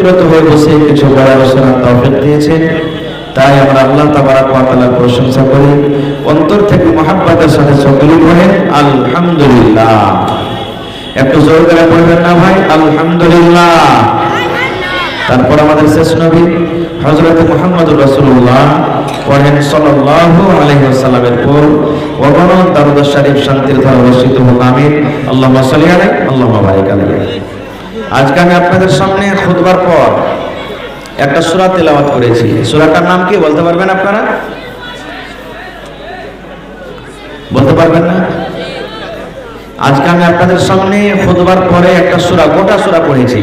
ব্যক্তিগত হয়ে বসে কিছু বলার শোনার তৌফিক দিয়েছেন, তাই আমরা আল্লাহ তাবারক ওয়া তাআলার প্রশংসা করি, অন্তর থেকে মহব্বতের সাথে সকলেই বলেন আলহামদুলিল্লাহ। একটু জোর করে বলবেন না ভাই আলহামদুলিল্লাহ। তারপর আমাদের শেষ নবী হযরত মুহাম্মদুর রাসূলুল্লাহ পড়েন সাল্লাল্লাহু আলাইহি ওয়াসাল্লামের পর অগণন দরুদ শরীফ শান্তির ধারা বর্ষিত হোক, আমিন। আল্লাহুম্মা সাল্লি আলাইহি আল্লাহুম্মা বারিক আলাইহি। আজকে আমি আপনাদের সামনে খুতবার পর একটা সূরা তেলাওয়াত করেছি। সূরাটার নাম কি বলতে পারবেন আপনারা? বলতে পারবেন না? আজকে আমি আপনাদের সামনে খুতবার পরে একটা সূরা, গোটা সূরা পড়েছি।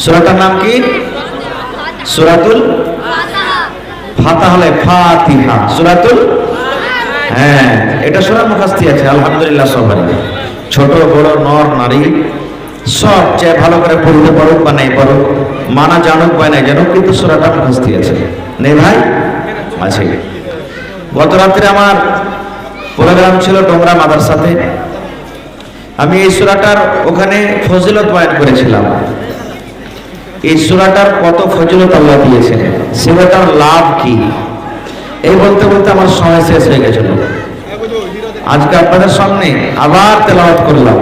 সূরাটার নাম কি? সূরাতুল ফাতিহা। ফাতিহা, সূরাতুল, হ্যাঁ, এটা সূরা মুখস্থি আছে আলহামদুলিল্লাহ সবারই, ছোট বড় নর নারী সব চেয়ে ভালো করে পড়তে পারুক বা নাই পারুক, মানা জানুক বা নাই জানুক, কিন্তু সূরাটা মুখস্থি আছে। নেই ভাই? আছে। গত রাত্রে আমার প্রোগ্রাম ছিল ডোমরা মাদ্রাসাতে, আমি এই সূরাটার ওখানে ফজিলত বয়ান করেছিলাম। এই সূরাটার কত ফজিলত আল্লাহ দিয়েছেন, সূরাটার লাভ কি, এই বলতে বলতে আমার সময় শেষ হয়ে গেছিল। আজকে আপনাদের সামনে আবার তেলাওয়াত করলাম।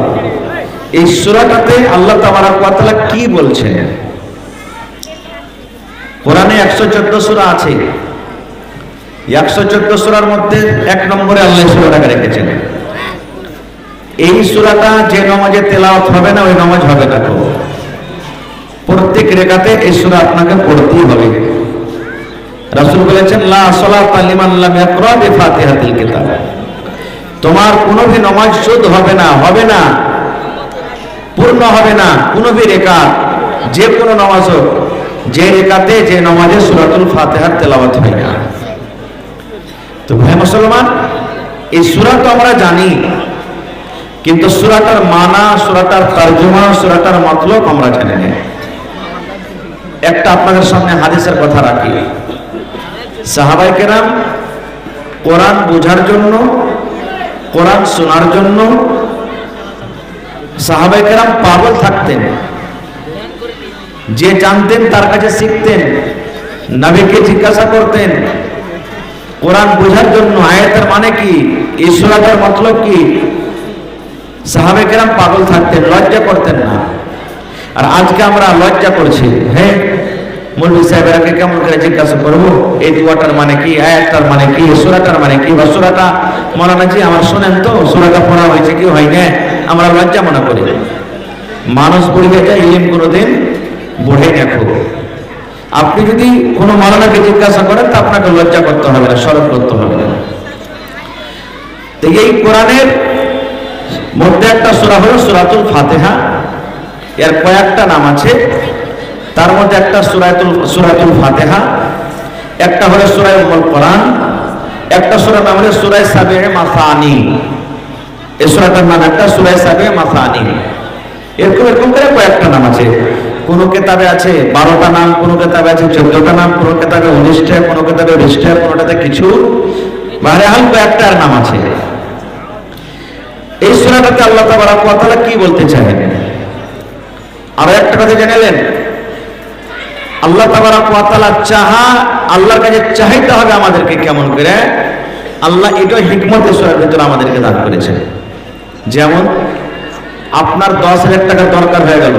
এই সূরাটাতে আল্লাহ তাবারক ওয়া তাআলা কি বলছেন? কোরআনে 114 সূরা আছে, 114 সূরার মধ্যে 1 নম্বরে আল্লাহ সূরাটাকে রেখেছেন। এই সূরাটা যে নামাজে তেলাওয়াত হবে না ওই নামাজ হবে না। প্রত্যেক রাকাতে এই সূরা আপনাকে পড়তেই হবে। রাসূল বলেছেন লা সালাতা লিমান লাম ইয়াকরা বিফাতিহাতিল কিতাব, তোমার কোনো ভি নামাজ শুদ্ধ হবে না, পূর্ণ হবে না কোনো ভি রাকাত, যে কোনো নামাজ হোক, যে রাকাতে যে নামাজে সূরাতুল ফাতিহার তেলাওয়াত হয় না। তো ভাই মুসলমান, এই সূরা তো আমরা জানি, কিন্তু সূরাটার মানা, সূরাটার তরজমা, সূরাটার মতলব আমরা জানি না। একটা আপনাদের সামনে হাদিসের কথা রাখি। সাহাবায়ে কেরাম কোরআন বোঝার জন্য, কোরআন শোনার জন্য সাহাবায়ে কেরাম পাগল থাকতেন। যে জানতেন তার কাছে শিখতেন, নবীকে জিজ্ঞাসা করতেন। কোরআন বোঝার জন্য আয়াতের মানে কি, এই সূরাটার মতলব কি, সাহাবায়ে কেরাম পাগল থাকতেন, লজ্জা করতেন না। আর আজকে আমরা লজ্জা করছি, হ্যাঁ মৌলভী সাহেবরাকে কেমন করে জিজ্ঞাসা করবো এই দুয়াটার মানে কি, আয়াতটার মানে কি, সূরাটার মানে কি, বা সূরাটা মনে আছে আমার শোনেন তো সূরাটা পড়া হয়েছে কি হয় না, আমরা লজ্জা মনে করি। মানুষ পড়ে যায়, ইলম কোনোদিন বড়ে দেখো। আপনি যদি কোনো মাওলানাকে জিজ্ঞাসা করেন তা আপনাকে লজ্জা করতে হবে না, শরম করতে হবে না। তো এই কোরআনের মধ্যে একটা সূরা হলো সূরাতুল ফাতিহা, এর কয়েকটা নাম আছে। তার মধ্যে একটা সূরাতুল ফাতিহা, একটা হলো সূরা উম্মুল কোরআন, একটা সূরার নাম হলো সূরা সাবিয়ে মাসানি। এই সূরাটার নাম একটা সূরা সাবিয়ে মাসানি। এরকম করে কয়েকটা নাম আছে। কোন কিতাবে আছে 12টা নাম, কোন কিতাবে আছে 14টা নাম, কোন কিতাবে 19টা, কোন কিতাবে 20টা, কোনটাতে কিছু, বাহরেহাল কয়েকটার নাম আছে। এই সূরাটাতে আল্লাহ তাবারক ওয়া তাআলা কি বলতে চান? আর একটা কথা জানেন, আল্লাহ তাবারক ওয়া তাআলা চাহা, আল্লাহর কাছে চাইতে হবে আমাদেরকে কেমন করে। আল্লাহ এটা হিকমতের সূরার ভিতরে আমাদেরকে দান করেছেন। যেমন আপনার 10,000 টাকা দরকার হয়ে গেল,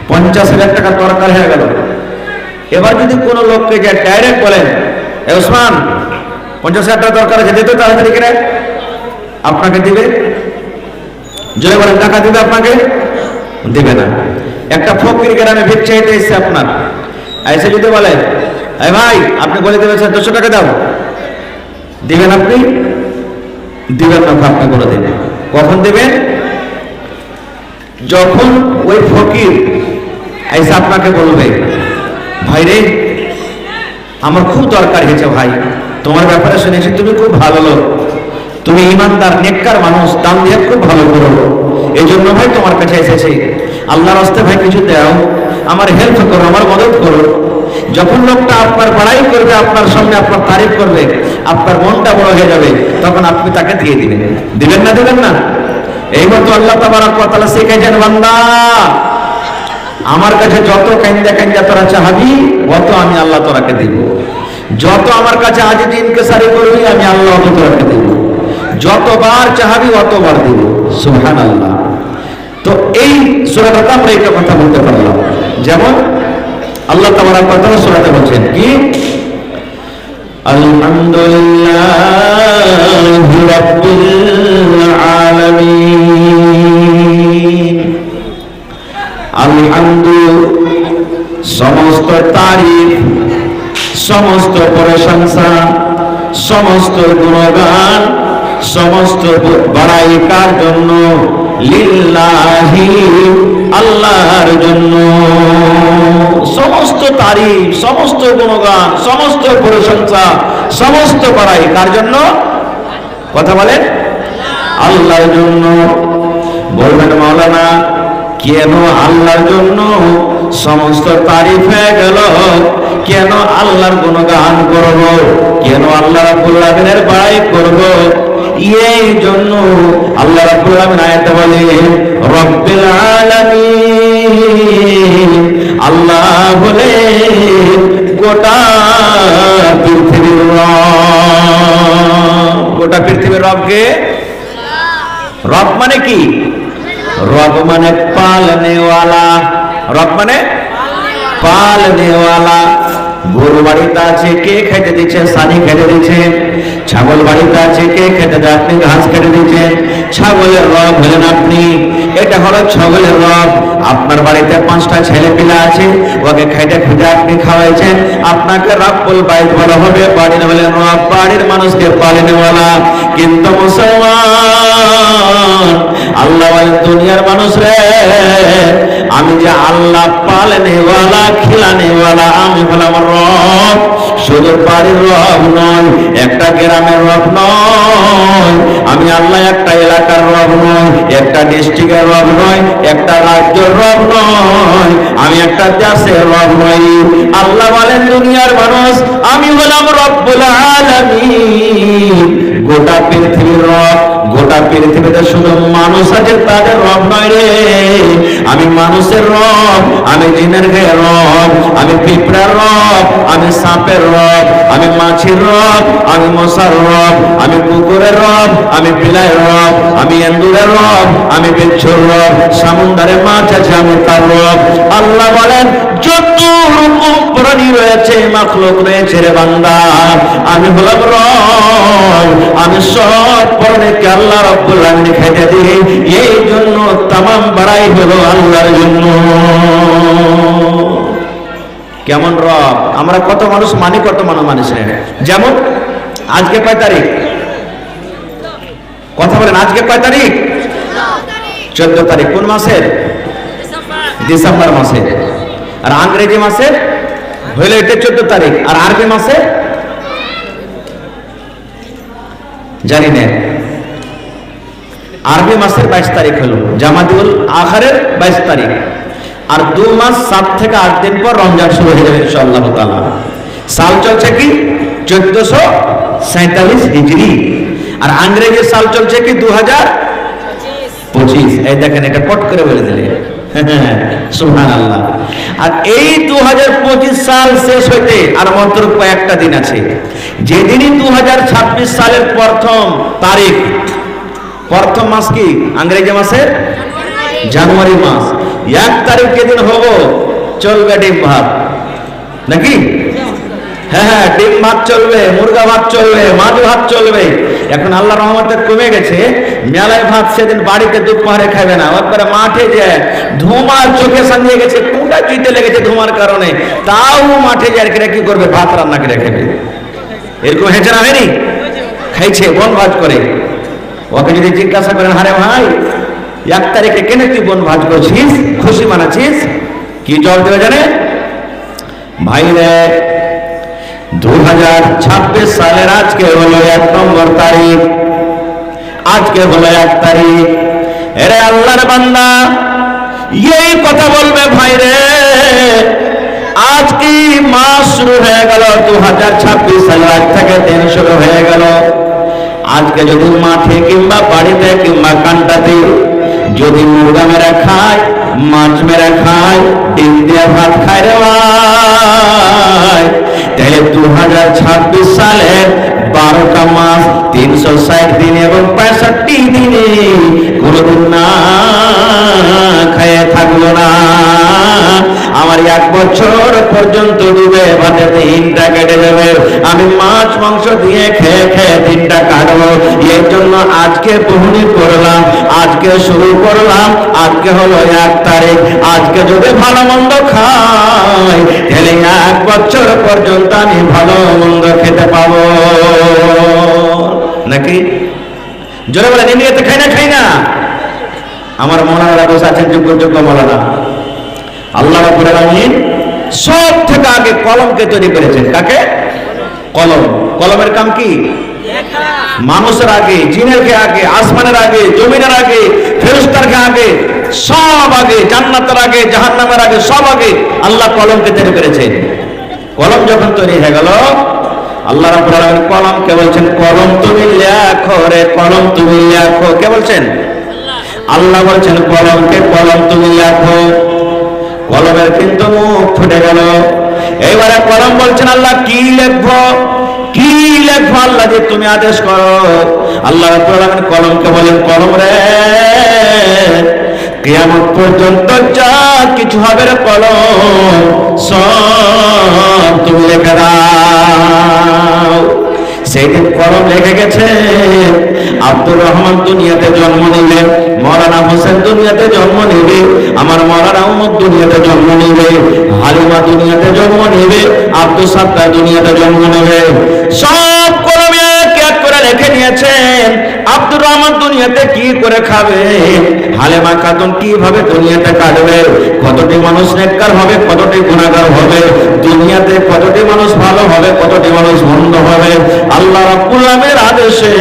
50,000 টাকা দরকার হয়ে গেল। এবার যদি কোনো লোককে যে ডাইরেক্ট বলেন এ ওসমান 50,000 টাকা দরকার আছে, দিতে তাড়াতাড়ি করে, আপনাকে দিবে? জোরে বলেন, টাকা দিবে আপনাকে? দিবে না। একটা ফকির গ্রামে ভিক্ষা চাইতে এসেছে আপনার, এসে যদি বলেন এই ভাই আপনি বলে দেবেন স্যার 200 টাকা দাও, দিবেন আপনি? দিবেন না আপনি কোনোদিন। কখন দিবেন? যখন ওই ফকির এসে আপনাকে বলবে ভাই রে আমার খুব দরকার হয়েছে, ভাই তোমার ব্যাপারে শুনেছি তুমি খুব ভালো লোক, তুমি ইমানদার নেককার মানুষ, দান দিয়ে খুব ভালো করো, এই জন্য ভাই তোমার কাছে এসেছি, আল্লাহর রাস্তায় ভাই কিছু দাও, আমার হেল্প করো, আমার মদত করো। যখন লোকটা আপনার বড়াই করবে, আপনার সামনে আপনার তারিফ করবে, আপনার মনটা বড় হয়ে যাবে, তখন আপনি তাকে দিয়ে দিবেন। দিবেন না? দিবেন না? এই মতো আল্লাহ তাবারক ওয়া তাআলা শিখাইছেন, বান্দা আমার কাছে যত কান্দা কান্দা তোরা চাহাবি অত আমি আল্লাহ তোরাকে দেব। যত আমার কাছে আজ দিনকে সারি করবি আমি আল্লাহ অত তোরাকে দেব। যতবার চাহাবি অতবার দেব। সুবহানাল্লাহ। তো এই সূরাটাতে আমরা একটা কথা বলতে পারলাম, যেমন আল্লাহ তাবারক ওয়া তাআলা সূরাতে বলছেন কি, আলহামদুলিল্লাহি রাব্বিল আলামিন। আলহামদু সমস্ত তারিফ, সমস্ত প্রশংসা, সমস্ত গুণগান, সমস্ত বড়াই কার জন্য? লিল্লাহি আল্লাহর জন্য। সমস্ত তারিফ, সমস্ত গুণগান, সমস্ত প্রশংসা, সমস্ত বড়াই কার জন্য? কথা বলেন, আল্লাহর জন্য। বলবেন মাওলানা কেন আল্লাহর জন্য সমস্ত তারিফ হয়ে গেল, কেন আল্লাহর গুণগান করব, কেন আল্লাহ রাব্বুল আলামিনের বড়াই করব? এই জন্য আল্লাহ রাব্বুল আলামিন আয়াতে বলেন রব্বিল আলামিন। আল্লাহ বলে গোটা পৃথিবীর রব। গোটা পৃথিবীর রবকে? রব মানে কি? রব মানে পালনেওয়ালা। রব মানে পালনেওয়ালা। গরু বাড়িতে আছে, কে খেতে দিচ্ছে? সানি খেতে দিচ্ছে। ছাগল বাড়িতে আছে, কে খেতে দেয়? আপনি ঘাস খেতে দিচ্ছেন। ছাগলের রব হলেন আপনি। এটা হলো ছাগলের রব। আপনার বাড়িতে 5টা ছেলে পিলা আছে, ওকে খেতে খুঁজে আপনি খাওয়াইছেন, আপনাকে রব্বুল বাইত বলা হবে। বাড়ির হলেন রব, বাড়ির মানুষকে পালনেওয়ালা। কিন্তু মুসলমান আল্লাহ বলেন দুনিয়ার মানুষ রে, আমি যে আল্লাহ পালনেওয়ালা, খিলানেওয়ালা, আমি হলাম রব। শুধু বাড়ির রব নয়, একটা গ্রামের রব নয়, আমি আল্লাহ একটা এলাকার রব নয়, একটা ডিস্ট্রিক্টের রব নয়, একটা রাজ্যের রব নয়, আমি একটা দেশের রব নয়। আল্লাহ বলেন দুনিয়ার মানুষ আমি হলাম রব্বুল আলামিন, গোটা পৃথিবীর রব। গোটা পৃথিবীতে শুধু মানুষ আছে, তাদের রব নয় রে। আমি মানুষের রব, আমি জিনের গায়ের রব, আমি পিঁপড়ার রব, আমি সাপের রব, আমি মাছের রব, আমি মশার রব, আমি কুকুরের রব, আমি বিড়ালের রব, আমি এন্দুরের রব, আমি বিচ্ছুর রব, সমুদ্রে মাছ আছে আমি তার রব। আল্লাহ বলেন যত রকম প্রাণী রয়েছে, মাখলুক রয়েছে রে বান্দা, আমি হলাম রব। আমি সব প্রাণীকে আল্লাহ রাব্বুল আলামিন খেতে দিই। এই জন্য তামাম বড়াই হলো আল্লাহর জন্য। কেমন রব? আমরা কত মানুষ মানি, কত মানুষ নেই। যেমন আজকে কয় তারিখ? কথা বলেন, আজকে কয় তারিখ? 14 তারিখ। কোন মাসের? ডিসেম্বর মাসে। আর ইংরেজি মাসে হইলো এটা 14 তারিখ। আর আরবি মাসে জানি না। আরবি মাসের 22 তারিখ হলো জামাতুল আখিরের 22 তারিখ। আর 2 মাস 7 থেকে 8 দিন পর রমজান শুরু হয়ে যাবে ইনশাআল্লাহ তাআলা। সাল চলছে কি 1447 হিজরি। আর ইংরেজি সাল চলছে কি 2025। এই দেখেন, এটা পট করে বলে দিলে সুবহানাল্লাহ। আর এই 2025 সাল শেষ হইতে আর মাত্র কয়েকটা দিন আছে। যেদিনই 2026 সালের প্রথম তারিখ, প্রথম মাস কি ইংরেজি মাসের? জানুয়ারি মাস। 1 তারিখ যেদিন হবো চলবে ডিম ভাত, নাকি? হ্যাঁ, ডিম ভাত চলবে, মুরগা ভাত চলবে, মাছ ভাত চলবে। এখন আল্লাহ রহমতে কমে গেছে। মেলায় ভাত সেদিন বাড়িতে দুপুরে খাবে না, একবারে মাঠে যায়। ধোঁয়ার চোখে সঙ্গে গেছে, কোনটা চিতে লেগেছে ধোঁয়ার কারণে, তাও মাঠে যায় কি করবে? ভাত রান্না করে খাবে। এরকম হেঁচে না হয়নি? খাইছে বনভাজ করে। ওকে যদি জিজ্ঞাসা করেন, আরে ভাই 1 তারিখে কেন তুই বনভাজ করছিস, খুশি মানাচ্ছিস, কি জল দেবে জানে? ভাই রে, 2026 সালের আজকে হলো 1 নম্বর তারিখ। আজকে হলো 1 তারিখ। এরে আল্লাহর বান্দা, এই কথা বলবে ভাই রে, আজ কি মাস শুরু হয়ে গেল? 2026 সাল আজ থেকে দিন শুরু হয়ে গেল। আজকে যদি মাঠে কিংবা বাড়িতে কিংবা কান্টাতে যদি মুরগা মেরা খায়, মাছ মেরে খায়, ডিম দিয়ে ভাত খায় রে ভাই। তাহলে 2026 সালের 12টা মাস 360 দিন এবং 65 দিনে কোনদিন না খেয়ে থাকলো না। আমার 1 বছর পর্যন্ত ডুবে ভাতে 3টা কেটে যাবে। আমি মাছ মাংস দিয়ে খেয়ে খেয়ে 3টা কাটবো। এর জন্য আজকে বহুনি করলাম, আজকে শুরু করলাম। আজকে হলো 1 তারিখ। আজকে যদি ভালো মন্দ খাই তাহলে 1 বছর পর্যন্ত আমি ভালো মন্দ খেতে পাবো নাকি? জোরে বলে নিয়তে খাই না? আমার মৌলানা বসে আছেন, যোগ্য মৌলানা। আল্লাহ রাব্বুল আলামিন সব থেকে আগে কলমকে তৈরি করেছেন। কাকে? কলম। কলমের কাম কি? মানুষের আগে, জিনের আগে, আসমানের আগে, জমিনের আগে, ফেরেশতার আগে, সব আগে, জান্নাতের আগে, জাহান্নামের আগে, সব আগে আল্লাহ কলমকে তৈরি করেছেন। কলম যখন তৈরি হয়ে গেল, আল্লাহ রাব্বুল আলামিন কলমকে বলছেন, কলম তুমি লেখো রে, কলম তুমি লেখো। কে বলছেন? আল্লাহ বলছেন কলমকে, কলম তুমি লেখো। কলমের কিন্তু মুখ ফুটে গেল। এইবারে কলম বলছেন, আল্লাহ কি লিখবো, কি লিখবো আল্লাহ, যে তুমি আদেশ করো। আল্লাহ রাব্বুল আলামিন কলমকে বলেন, কলম রে, কিয়ামত পর্যন্ত যা কিছু হবে রে কলম, সব তুমি লিখে দাও। সেদিন কলম লেগে গেছে। আব্দুর রহমান দুনিয়াতে জন্ম নিলে, মৌলানা হোসেন দুনিয়াতে জন্ম নিবে, আমার মৌলানা উমর দুনিয়াতে জন্ম নিবে, হালিমা দুনিয়াতে জন্ম নিবে, আব্দুল সাত্তার দুনিয়াতে জন্ম নেবে। সব কলমে এক করে লিখে নিয়েছেন। আব্দুর রহমান দুনিয়াতে কি করে খাবে, হালিমা খাতুন কিভাবে দুনিয়াতে কাটবে, কতটি মানুষ নেককার হবে, কতটি গুনাহগার হবে, দুনিয়াতে কতটি মানুষ ভালো হবে, কতটি মানুষ মন্দ হবে, আল্লাহ রাব্বুল আলামিনের আদেশে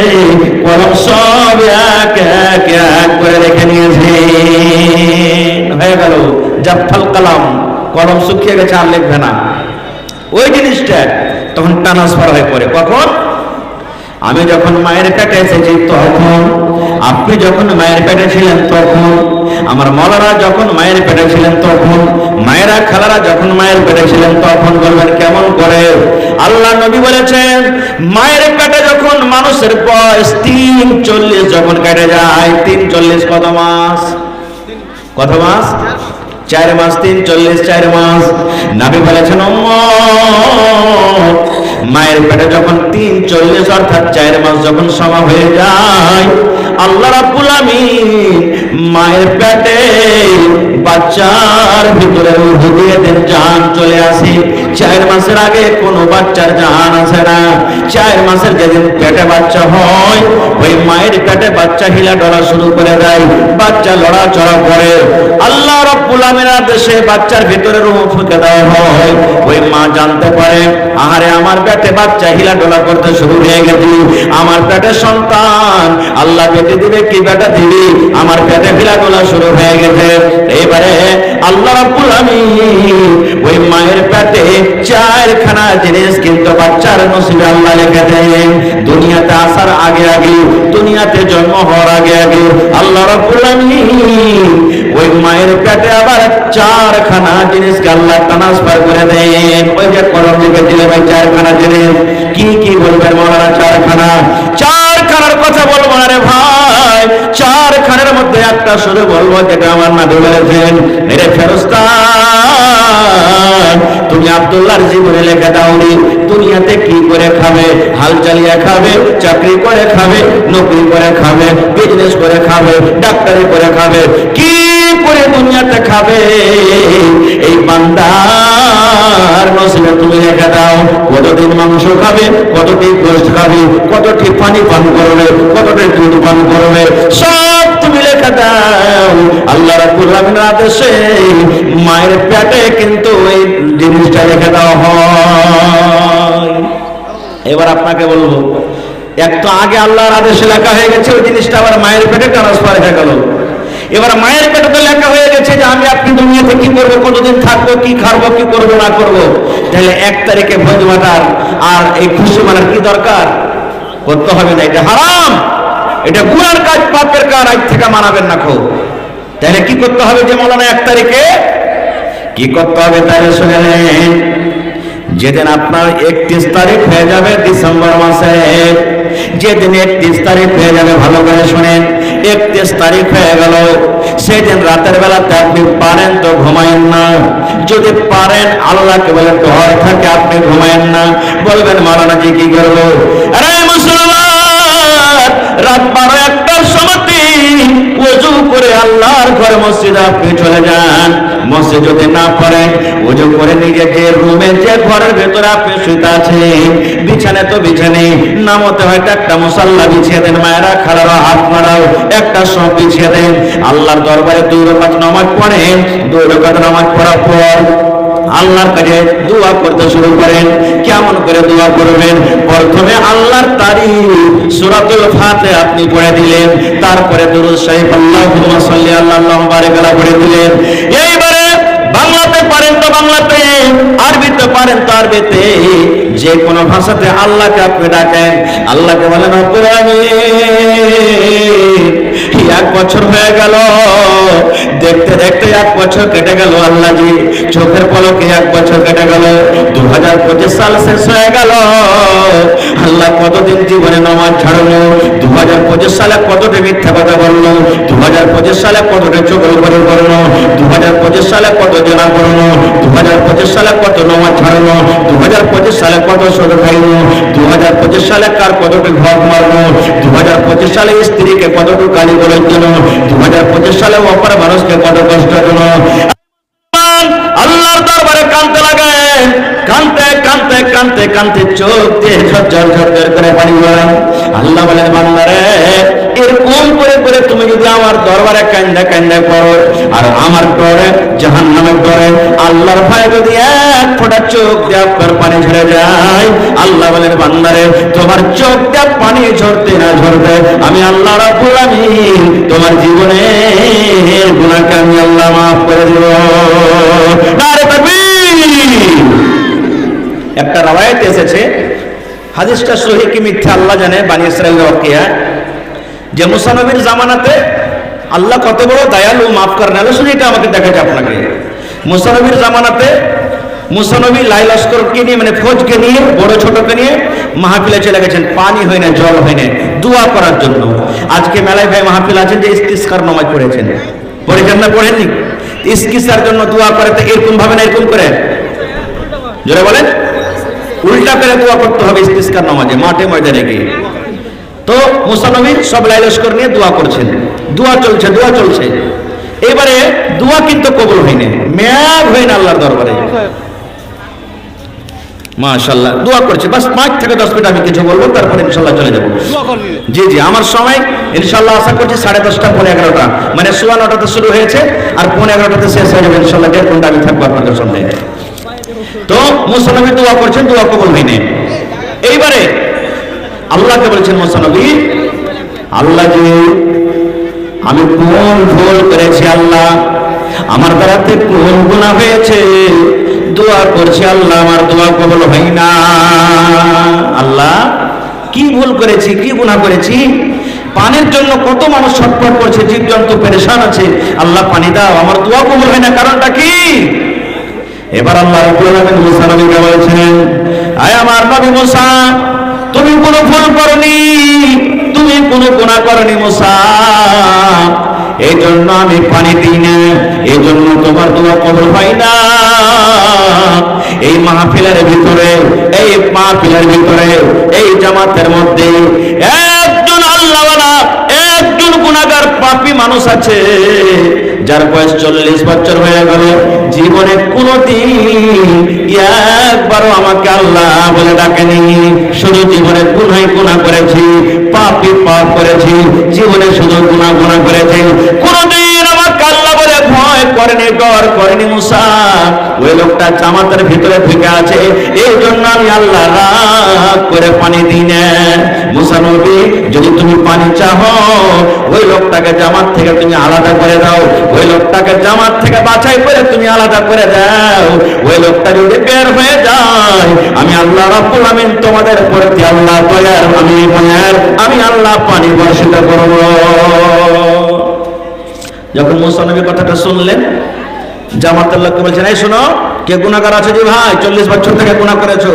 কলম সব এক এক এক করে রেখে নিয়েছে। হয়ে গেল জাফাল কালাম, কলম শুকিয়ে গেছে, আর লিখবে না। ওই জিনিসটা তখন ট্রান্সফার হয়ে পড়ে। কখন? আমি যখন মায়ের পেটে এসেছি তখন, আপনি যখন মায়ের পেটে ছিলেন তখন, আমার মৌলানা যখন মায়ের পেটে ছিলেন তখন, মায়েরা খালারা যখন মায়ের পেটে ছিলেন তখন। বলবেন কেমন করে? আল্লাহ নবী বলেছেন, মায়ের পেটে যখন মানুষের বয়স 43 যখন কেটে যায়, 43 কত মাস? কত মাস? 4 মাস। 43 4 মাস। নবী বলেছেন, মায়ের পেটে যখন 43 অর্থাৎ 4 মাস যখন সময় হয়ে যায়, আল্লাহ রাব্বুল আলামিন মায়ের পেটে বাচ্চার ভিতরে রূহ দিয়ে দেন, জান চলে আসে। 4 মাসের আগে কোনো বাচ্চার জান আসে না। 4 মাসের যেদিন পেটে বাচ্চা হয়, ওই মায়ের পেটে বাচ্চা হিলা ডলা শুরু করে দেয়, বাচ্চা লড়াচড়া করে। আল্লাহ রাব্বুল আলামিনের আদেশে বাচ্চার ভিতরে রূহ ফুঁকে দেওয়া হয়। ওই মা জানতে পারে, আহারে আমার পেটে বাচ্চা হিলা ডলা করতে শুরু হয়ে গেছে, আমার পেটে সন্তান, আল্লাহ বেটে দিবে কি বেটা দিবি, আমার পেটে হিলা ডলা শুরু হয়ে গেছে। এবারে আল্লাহ রাব্বুল আলামিন ওই মায়ের পেটে 4খানা জিনিস কিন্তু বাচ্চার নসিবে আল্লাহ লিখে দেন। দুনিয়াতে আসার আগে আগে, দুনিয়াতে জন্ম হওয়ার আগে আগে আল্লাহ রাব্বুল আলামিন ওই মায়ের পেটে আবার 4খানা জিনিসকে আল্লাহ ট্রান্সফার করে দেন। ওই যে কলম লিখে দিলে ভাই 4খানা জিনিস, কি কি বলবেন মৌলানা? 4খানার কথা বলবো না রে ভাই। 4খানার মধ্যে একটা শুরু বলবো, যেটা আমার নবী বলেছেন, এরে ফেরেশতা তুমি আব্দুল্লাহর জীবনে লিখে দাও নি, দুনিয়াতে কি করে খাবে, হাল চালিয়ে খাবে, চাকরি করে খাবে, নকরি করে খাবে, বিজনেস করে খাবে, ডাক্তারি করে খাবে, কি করে দুনিয়াতে খাবে, এই বান্দার নসিবে তুমি লিখে দাও। কতদিন মাংস খাবে, কতটি গোশত খাবে, কতটি পানি পান করবে, কতটি দুধ পান করবে, সব তুমি লিখে দাও। আল্লাহ রাব্বুল আলামিনের আদেশে মায়ের পেটে কিন্তু এই জিনিসটা লিখে দেওয়া হয়। এবার আপনাকে বলবো, এক তো আগে আল্লাহর আদেশে লেখা হয়ে গেছে, ওই জিনিসটা আবার মায়ের পেটে ট্রান্সফার হয়ে গেল। এবার মায়ের পেটে তো লেখা হয়ে গেছে যে আমি আপনি দুনিয়াতে কি করবো, কতদিন থাকবো, কি খাবো, কি করবো না করবো। তাহলে 1 তারিখে ভোজ মাটার আর এই খুশি মানার কি দরকার? করতে হবে না, এটা হারাম, এটা গুনার কাজ, পাপের কাজ, আজ থেকে মানাবেন না। খো তাহলে কি করতে হবে যে মৌলানা 1 তারিখে কি করতে হবে তাহলে শুনে নেন। যেদিন আপনার 31 তারিখ হয়ে যাবে ডিসেম্বর মাসে, যেদিন 31 তারিখ হয়ে যাবে, ভালো করে শুনেন, 31 তারিখ হয়ে গেল, সেদিন রাতের বেলাতে আপনি পারেন তো ঘুমায়েন না, যদি পারেন আল্লাহকে বলে ডর থাকে আপনি ঘুমায়েন না, বলবেন মাওলানা জি কি করবো? আরে মুসলমান, রাত 12-1টার সময় ওযু করে আল্লাহর ঘরে মসজিদে আপনি চলে যান। মসজিদ যদি না পড়েন, ওযু করে নিজে যে রুমে যে ঘরের ভেতরে আপনি শুতে আছেন, বিছানে তো বিছানে নামতে হয়তো একটা মুসাল্লা বিছিয়ে দেন, মায়েরা খালারা হাত মারাও একটা সব বিছিয়ে দেন, আল্লাহর দরবারে 2 রাকাত নামাজ পড়েন। 2 রাকাত নামাজ পড়ার পর আল্লাহর কাছে দোয়া করতে শুরু করেন। কেমন করে দোয়া করবেন? প্রথমে আল্লাহর তারিফ সূরাতুল ফাতিহা আপনি পড়ে দিলেন, তারপরে দুরূদ শরীফ আল্লাহুম্মা সাল্লি আলা বারিক আলা পড়ে দিলেন। এইবারে বাংলাতে পারেন তো বাংলাতে, আরবিতে পারেন তো আরবিতে, যে কোনো ভাষাতে আল্লাহকে আপনি ডাকেন। আল্লাহকে বলেন রব্বুল আলামিন, 1 বছর হয়ে গেল, দেখতে দেখতে 1 বছর কেটে গেল, আল্লাহ জি চোখের পলকে 1 বছর কেটে গেল, 2025 সাল শেষ হয়ে গেল। আল্লাহ কতদিন জীবনে নামাজ ছাড়লো, 2025 সালে কতটা মিথ্যা কথা বললো, 2025 সালে কতটা চোখের উপরে করলো, 2025 সালে কত জেনা করলো, 2025 সালে কত নামাজ ছাড়লো, 2025 সালে কত সুদ খাইলো, 2025 সালে কার কতটা ঘর মারলো, 2025 সালে স্ত্রীকে কতটুকু গালি বলার জন্য, 2025 সালে অপর মানুষকে কত কষ্ট দিল। আল্লাহর দরবারে কাঁদতে লাগেন, কাঁদতে কাঁদতে কাঁদতে কাঁদতে চোখ দিয়ে ঝরঝর ঝরঝর করে পানি পড়ে। আল্লাহ বলেন বান্দারে, এরকম করে করে তুমি যদি আমার দরবারে কান্দা কান্দা করো আর আমার ডরে জাহান্নামের ডরে আল্লাহর ভয়ে যদি 1 ফোঁটা চোখ দিয়ে আপনার পানি ঝরে যায়, আল্লাহ বলেন বান্দারে, তোমার চোখ দিয়ে পানি ঝরতে না ঝরতে আমি আল্লাহ রাব্বুল আলামিন তোমার জীবনের গুনাহকে আমি আল্লাহ মাফ করে দেব। নারে তাকবীর। একটা রওয়ায়াত এসেছে, হাদিসটা সহিহ কি মিথ্যা আল্লাহ জানে, বানী ইসরাঈলের ওয়াকিয়া, যে মুসা নবীর জামানাতে আল্লাহ কত বড় দয়ালু, মাফ করেন। আল্লাহ শুধু এটা আমাকে দেখাচ্ছে আপনাকে। মুসা নবীর জামানাতে মুসা নবী লাই লস্করকে নিয়ে, মানে ফৌজকে নিয়ে, বড় ছোটকে নিয়ে মাহফিলে চলে গেছেন, পানি হয় না, জল হয় না, দোয়া করার জন্য। আজকে মেলায় ভাই মাহফিল আছেন যে ইস্তিসকার নামাজ পড়েছেন, পড়েছেন না পড়েননি? ইস্তিসকার জন্য দোয়া করে তো এরকম ভাবে না, এরকম করে, জোরে বলেন, উল্টা করে দোয়া করতে হবে ইস্তিসকার নামাজে, মাঠে ময়দানে গিয়ে। তো মুসা নবী সব লাই লস্কর নিয়ে দোয়া করছেন, দোয়া চলছে, দোয়া চলছে। এবারে দোয়া কিন্তু কবুল হয়নি, মেয়াদ হয় না আল্লাহর দরবারে। মাশাআল্লাহ দোয়া করছে, বাস 5 থেকে 10 মিনিট আমি কিছু বলবো, তারপর ইনশাআল্লাহ চলে যাব। জি জি, আমার সময় ইনশাআল্লাহ আশা করছি 10:30 পৌনে 11টা, মানে 9:15তে শুরু হয়েছে আর পৌনে 11টাতে শেষ হয়ে যাবে ইনশাআল্লাহ। 1.5 ঘন্টা আমি থাকবো আপনাদের সামনে। তো মুসা নবী দোয়া করছেন, দোয়া কবুল হয়নি। এইবারে আল্লাহকে বলছেন মুসা নবী, আল্লাহ জি আমি কোন ভুল করেছি, আল্লাহ আমার দ্বারাতে কোন গুনাহ হয়েছে, দোয়া করছি আল্লাহ আমার দোয়া কবুল হয় না। আল্লাহ কি ভুল করেছি, কি গুনাহ করেছি? পানির জন্য কত মানুষ ছটফট করছে, জীবজন্তু পেরেশান আছে, আল্লাহ পানি দাও, আমার দোয়া কবুল হয় না, কারণটা কি? এবার আল্লাহ রাব্বুল আলামিন মুসা নবীকে বলেছেন, আয় আমার নবী মুসা, তুমি কোনো ভুল করনি, তুমি কোনো গুনাহ করনি মুসা, এই জন্য আমি পানি দিই না, এই জন্য তোমার দোয়া কবুল হয় না। এই মাহফিলের ভিতরে, এই মাহফিলের ভিতরে, এই জামাতের মধ্যে একজন আল্লাহওয়ালা, একজন গুনাহগার পাপী মানুষ আছে, যার বয়স 40 বছর হয়ে গেল, জীবনে কোনদিন একবারও আমাকে আল্লাহ বলে ডাকেনি, শুধু জীবনে গুনাহ করেছি, পাপী পাপ করেছি, জীবনে শুধু গুনাহ করেছি, কোনদিন আমাকে আল্লাহ বলে ভয় করেনি, ডর করেনি মুসা। ওই লোকটা জামাতের ভিতরে ঢুকে আছে, এই জন্য আমি আল্লাহ রাগ করে পানি দিই না। মুসা নবী, যদি তুমি পানি চাও, ওই লোকটাকে জামাত থেকে তুমি আলাদা করে দাও, ওই লোকটাকে জামাত থেকে বাছাই করে তুমি আলাদা করে দাও। ওই লোকটা যদি বের হয়ে যায়, আমি আল্লাহ রাব্বুল আমিন তোমাদের প্রতি আল্লাহ দয়ার, আমি আল্লাহ পানি বর্ষিত করব। যখন মুসা নবী কথাটা শুনলেন, জামাতের লোককে বলছেন, এই শোনো, কে গুনাহগার আছে? যে ভাই 40 বছর থেকে গুনাহ করেছো,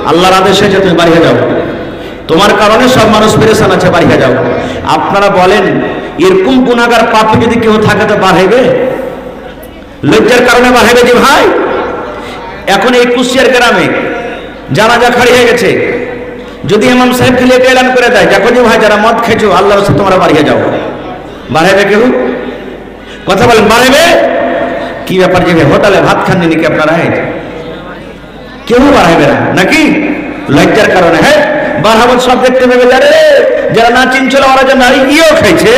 আল্লাহর আদেশ হয়েছে তুমি বাড়ি যাও, তোমার কারণে সব মানুষ পেরেশান আছে, বাড়ি যাও। আপনারা বলেন, এরকম গুনাহগার পাপী যদি কেউ থাকে তো বার হইবে? লজ্জার কারণে বার হইবে যে ভাই? এখন এই কুশিয়ার গ্রামে জানাজা খাড়ি হয়ে গেছে, যদি ইমাম সাহেব খালি এলান করে দেয়, দেখো যে ভাই যারা মদ খেয়েছো আল্লাহর সাথে তোমরা বাড়ি যাও, বার হইবে কেউ? কথা বলেন, বার হইবে? কি ব্যাপার, যে হোটেলে ভাত খাননি নাকি আপনারা? কেউ বার হইবে না নাকি? লজ্জার কারণে। হ্যাঁ, বারহামত সব দেখতে পাবে, যারা না চিনছিল ওরা যে নারী ইও খাইছে,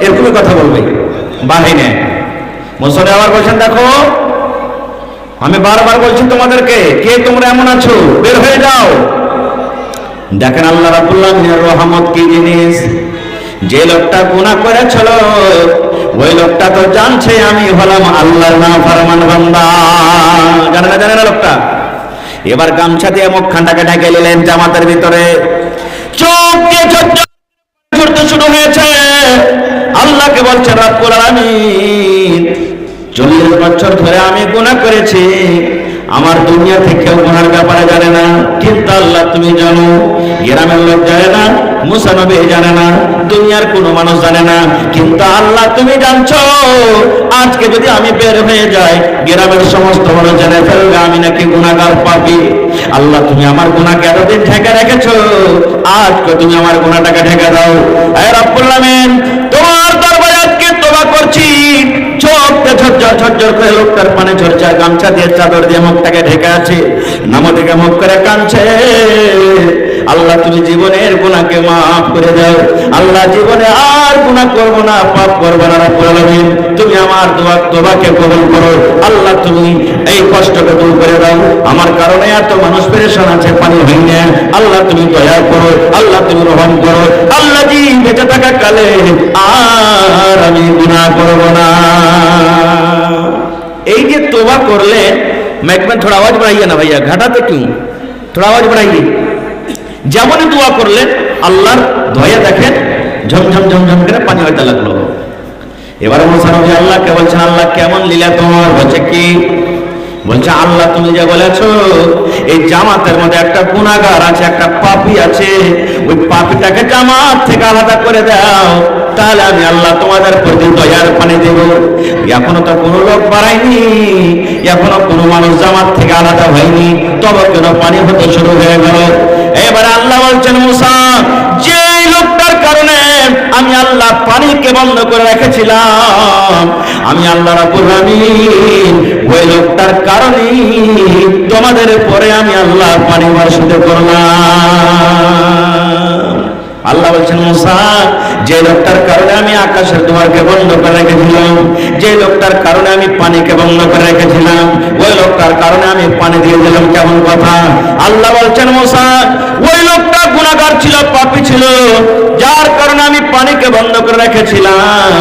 এরকমই কথা বলবে, বাড়ি নেয়। মুসলে আবার বলছেন, দেখো আমি বারবার বলছি তোমাদেরকে, কে তোমরা এমন আছো, বের হয়ে যাও। দেখেন আল্লাহ রাব্বুল আলামিনের রহমত কি জিনিস। যে লোকটা গুনাহ করেছিল ওই লোকটা তো জানছে আমি হলাম আল্লাহর নাফরমান বান্দা, জানে না? জানে না লোকটা? এবার গামছা দিয়ে মুখখানটাকে ঢেকে নিলেন জামাতের ভিতরে, চোখ দিয়ে ঝরতে শুরু হয়েছে। আল্লাহকে বলছে, রব্বুল আলামিন 40 বছর ধরে আমি গুনাহ করেছি, আমার দুনিয়া থেকেও গুনার ব্যাপারে জানে না, কিন্তু আল্লাহ তুমি জানো। গ্রামের লোক জানে না, মুসা নবী জানে না, দুনিয়ার কোনো মানুষ জানে না, কিন্তু আল্লাহ তুমি জানছো। আজকে যদি আমি বের হয়ে যাই, গ্রামের সমস্ত মানুষ জেনে ফেলবে আমি নাকি গুনাহগার পাপী। আল্লাহ তুমি আমার গুনাহকে এতদিন ঢেকে রেখেছো, আজকে তুমি আমার গুনাহটাকে ঢেকে দাও। হে রব্বুল আলামিন, তোমার দরবারে আজকে তওবা করছি। চোখটা ঝরঝর করে লোকটার পানে ঝরছে, গামছা দিয়ে চাদর দিয়ে মুখটাকে ঢেকে আছে, নাম থেকে মুখ করে কাঁদছে। আল্লাহ তুমি জীবনের গুনাহকে মাফ করে দাও। আল্লাহ জীবনে আর গুনাহ করব না, পাপ করব না। রব্বুল আলামিন তুমি আমার দোয়া তওবাকে কবুল করো। আল্লাহ তুমি এই কষ্টকে দূর করে দাও, আমার কারণে এত মানুষ পেরেশান আছে, পানি হইনে। আল্লাহ তুমি দয়া করো, আল্লাহ তুমি রহম করো। আল্লাহ জি বেঁচে থাকা কালে আর আমি গুনাহ করব না। এই যে तौबा করলে, माइक में थोड़ा आवाज बढ़ाइए ना भैया, घटाते क्यों, थोड़ा आवाज बढ़ाइए। যেমনই দোয়া করলেন আল্লাহর দয়া দেখেন ঝমঝম ঝমঝম করে পানি হইতে লাগলো। এবারে মুসা নবী আল্লাহকে বলছেন, আল্লাহ কেমন লীলা তোমার? বলছে কি? বলছে আল্লাহ তুমি যে বলেছো এই জামাতের মধ্যে একটা গুনাহগার আছে, একটা পাপী আছে, ওই পাপীটাকে জামাত থেকে আলাদা করে দাও, তাহলে আমি আল্লাহ তোমাদের প্রতি দয়ার পানি দেব। এখনো তো কোনো লোক বাড়ায়নি, এখনো কোনো মানুষ জামাত থেকে আলাদা হয়নি, তবে কেন পানি হতে শুরু হয়ে গেল? এবারে আল্লাহ বলছেন, মুসা যে লোকটার কারণে আমি আল্লাহ পানিকে বন্ধ করে রেখেছিলাম, আমি আল্লাহ রাব্বুল আলামিন ওই লোকটার কারণে তোমাদের পরে আমি আল্লাহ পানি বর্ষিত করলাম। আল্লাহ বলছেন, মুসা যে লোকটার কারণে আমি আকাশের দুয়ারকে বন্ধ করে রেখেছিলাম, যে লোকটার কারণে আমি পানিকে বন্ধ করে রেখেছিলাম, ওই লোকটার কারণে আমি পানি দিয়ে দিলাম। কেমন কথা? আল্লাহ বলছেন, মুসা ওই লোকটা গুনাহগার ছিল, পাপী ছিল, যার কারণে আমি পানিকে বন্ধ করে রেখেছিলাম,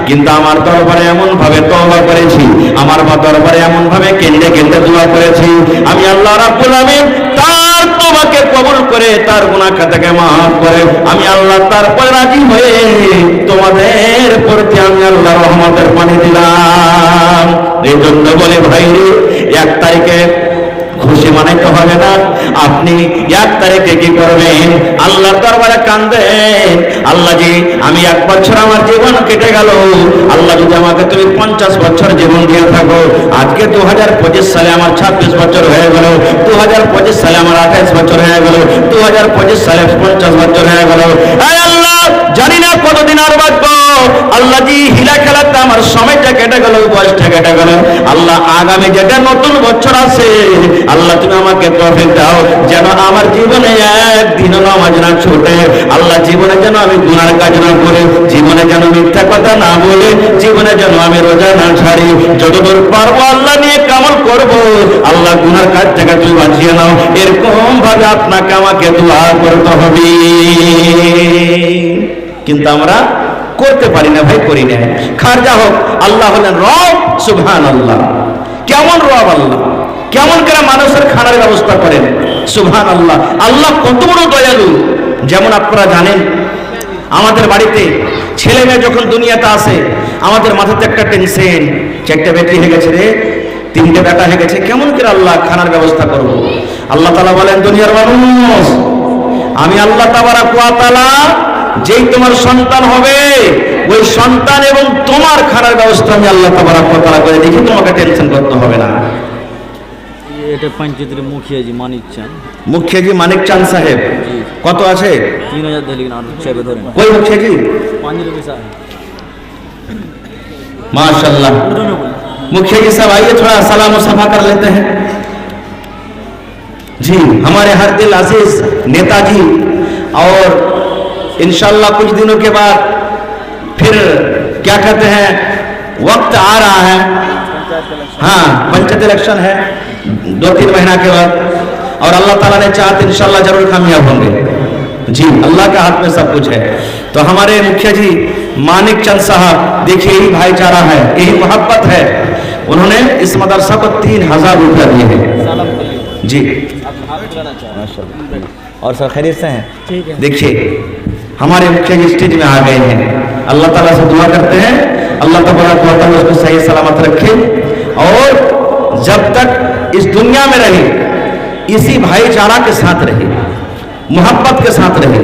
কিন্তু আমার দরবারে এমন ভাবে তওবা করেছি, আমার দরবারে এমন ভাবে কেঁদে কেঁদে দোয়া করেছি, আমি আল্লাহ রাব্বুল আলামিন তার তওবাকে কবুল করে তার গুনাহ খাতাকে মাফ করে আমি আল্লাহ তারপরে রাজি হয়ে তোমাদের প্রতি আমি আল্লাহ রহমতের পানি দিলাম। এই জন্য বলে ভাই, 1 তারিখে খুশি মানাইতে হবে না। আপনি 1 তারিখে কি করবেন? আল্লাহর দরবারে কাঁদবেন, আল্লাহ জি আমি 1 বছর আমার জীবন কেটে গেল, আল্লাহ যদি আমাকে তুমি 50 বছর জীবন দিয়ে থাকো, আজকে 2025 সালে আমার 26 বছর হয়ে গেল, 2025 সালে আমার 28 বছর হয়ে গেল, 2025 সালে 50 বছর হয়ে গেল। আল্লাহ জানি না কতদিন আর বাঁচবো, আল্লাহ জি হিলা খেলাতে আমার সময়টা কেটে গেল, বয়সটা কেটে গেল। আল্লাহ আগামী যেটা নতুন বছর আছে, আল্লাহ তুমি আমাকে তৌফিক দাও যেন আমার জীবনে একদিনও নামাজ না ছুটে, আল্লাহ জীবনে যেন আমি গুনার কাজ না করে, জীবনে যেন মিথ্যা কথা না বলে, জীবনে যেন আমি রোজা না ছাড়ি, যতদূর পারবো আল্লাহ নিয়ে কামল করব। আল্লাহ গুনার কাজ থেকে তুমি বাঁচিয়ে নাও, এরকম ভাবে আপনাকে আমাকে দোয়া করতে হবে। কিন্তু আমরা করতে পারি না ভাই, করি না। খারজা হোক, আল্লাহ হলেন রব, সুবহানাল্লাহ। কেমন রব আল্লাহ, কেমন করে মানুষের খানার ব্যবস্থা করেন, সুবহানাল্লাহ। আল্লাহ কত বড় দয়ালু। যেমন আপনারা জানেন আমাদের বাড়িতে ছেলে মেয়ে যখন দুনিয়াতে আসে, আমাদের মাথাতে একটা টেনশন, চারটা বেটি হয়ে গেছে রে, তিনটে বেটা হয়ে গেছে, কেমন করে আল্লাহ খানার ব্যবস্থা করব? আল্লাহ তাআলা বলেন, দুনিয়ার মানুষ, আমি আল্লাহ তাবারাক ওয়া তাআলা যেই তোমার সন্তান হবে, ওই সন্তান এবং তোমার খানার ব্যবস্থা আমি আল্লাহ তাবারাক ওয়া তাআলা করে দেখি, তোমাকে টেনশন করতে হবে না। এটা পঞ্চায়েতের মুখিয়াজি মানিক চান। মুখিয়াজি মানিক চাঁদ সাহেব কত আছে? 3000 দিলেন আর চাইবে ধরেন। कोई मुखियाजी? 5 रुपए सा है। माशाल्लाह। मुखियाजी साहब आइए, थोड़ा सलाम और सफा कर लेते हैं। जी, हमारे हर दिल अजीज नेताजी, और इंशाल्लाह कुछ दिनों के बाद फिर क्या कहते हैं, वक्त आ रहा है, हाँ पंचायत इलेक्शन है 2-3 महीना के बाद, और अल्लाह ताला ने चाहा तो इंशाल्लाह जरूर कामयाब होंगे। जी, अल्लाह के हाथ में सब कुछ है। तो हमारे मुखिया जी मानिक चंद साहब, देखिए यही भाईचारा है, यही मोहब्बत है। उन्होंने इस मदरसा को 3000 रुपया दिए हैं। जी और सर खैरियत से हैं? ठीक है। देखिए हमारे मुखिया जी स्टेज में आ गए हैं। अल्लाह ताला से दुआ करते हैं, अल्लाह तबारक व तआला उसको सही सलामत रखे, और जब तक इस दुनिया में रहे इसी भाईचारा के साथ रहे, मोहब्बत के साथ रहे,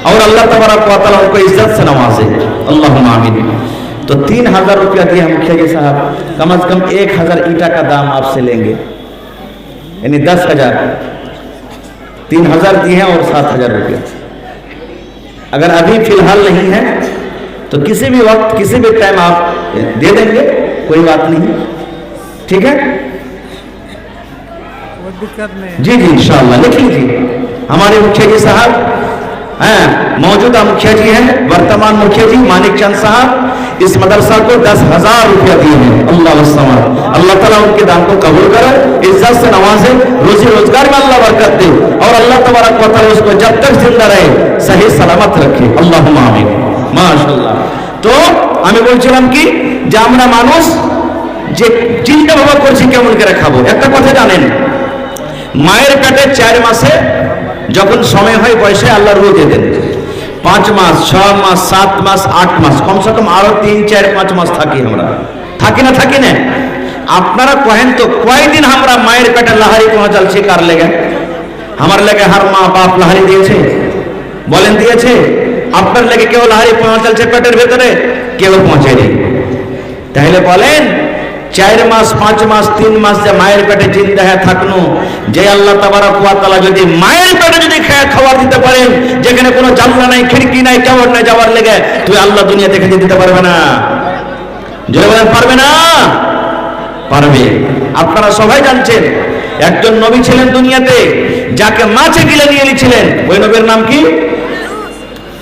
और अल्लाह तबारक व तआला उनको इज्जत से नवाजे। अल्लाहुम्मा आमीन। तो 3000 रुपया दिए हैं मुखिया जी साहब, कम से कम 1000 ईटा का दाम आपसे लेंगे, यानी 10,000। 3000 दिए हैं और 7000 रुपया। अगर अभी फिलहाल नहीं है तो किसी भी वक्त किसी भी टाइम आप दे देंगे, कोई बात नहीं, ठीक है? जी जी इंशाअल्लाह, लिख लीजिए। हमारे मुखिया जी साहब हैं, मौजूदा मुखिया जी हैं, वर्तमान मुखिया जी मानिक चंद साहब, इस मदरसा को 10,000 रुपया दिए हैं। अल्लाह वस्सलाम, अल्लाह ताला उनके दान को कबूल करे, इज्जत से नवाजे, रोजी रोजगार में अल्लाह बरकत दे, और अल्लाह तबारक व तआला उसको जब तक जिंदा रहे सही सलामत रखे। अल्लाहुम्मा आमीन। माशाআল্লাহ। তো আমি বলছিলাম কি, যে আমরা মানুষ যে চিন্তা ভাবনা করছি কেমন করে খাবো। একটা কথা জানেন, মায়ের পেটে 4 মাসে যখন সময় হয় বয়সে আল্লাহ রূহ দিয়ে দেন, 5 মাস 6 মাস 7 মাস 8 মাস, কমসে কম আরো 3-4-5 মাস থাকি আমরা, থাকি না? আপনারা কহেন তো কয়দিন আমরা মায়ের পেটে লাহারি পৌঁছালছি কার লেগে? আমার লেগে हर মা বাপ লাহারি দিয়েছে? বলেন দিয়েছে? আপনার লেগে কেউ লাহারি পৌঁছালছে পেটের ভেতরে? কেউ পৌঁছায়নি। তাহলে বলেন 4 মাস 5 মাস 3 মাস যে মায়ের পেটে জিন্দা হয়ে থাকনো, যে আল্লাহ তাবারক ওয়া তাআলা যদি মায়ের পেটে যদি খাবার দিতে পারেন, যেখানে কোনো জানলা নাই, খিড়কি নাই, কেমন নাই যাওয়ার লেগে, তুই আল্লাহ দুনিয়া থেকে দিতে পারবে না? জোরে বলেন পারবে না? পারবে। আপনারা সবাই জানছেন একজন নবী ছিলেন দুনিয়াতে, যাকে মাছে গিলে নিয়ে নিয়েছিলেন। ওই নবীর নাম কি?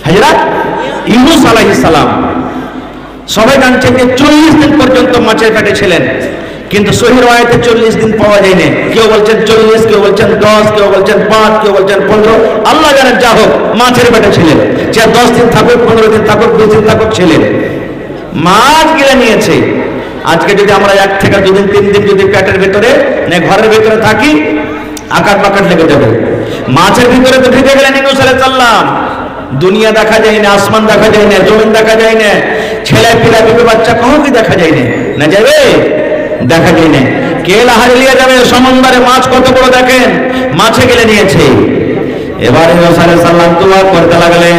হযরত ইউনূস আলাইহিস সালাম। সবাই জানছেন যে 40 দিন পর্যন্ত মাছের পেটে ছিলেন, কিন্তু সহিহ রাওয়ায়াতে 40 দিন পাওয়া যায়নি। কেউ বলছেন 40, কেউ বলছেন 10, কেউ বলছেন 5, কেউ বলছেন 15, আল্লাহ জানেন। যা হোক, মাছের পেটে ছিলেন। যে 10 দিন থাকুক, 15 দিন থাকুক, 20 দিন থাকুক, ছিলেন। মাছ গিলে নিয়েছে। আজকে যদি আমরা 1 থেকে 2 দিন 3 দিন যদি পেটের ভিতরে না ঘরের ভিতরে থাকি, আকার বাকার লেগে যাবে। মাছের ভিতরে তো ঢুকে গেলেন ইউনূস আলাইহিস সালাম। দুনিয়া দেখা যায় না, আসমান দেখা যায় না, জমিন দেখা যায় না, ছেলে পিলা বিবি বাচ্চা কখনো কি দেখা যায় না যাবে? দেখা যায় না। কে লাহারি নিয়ে যাবে? সমুদ্রে মাছ কত বড় দেখেন, মাছে গেলে নিয়েছে। এবারে ইউনূস আলাইহিস সালাম দোয়া করতে লাগলেন,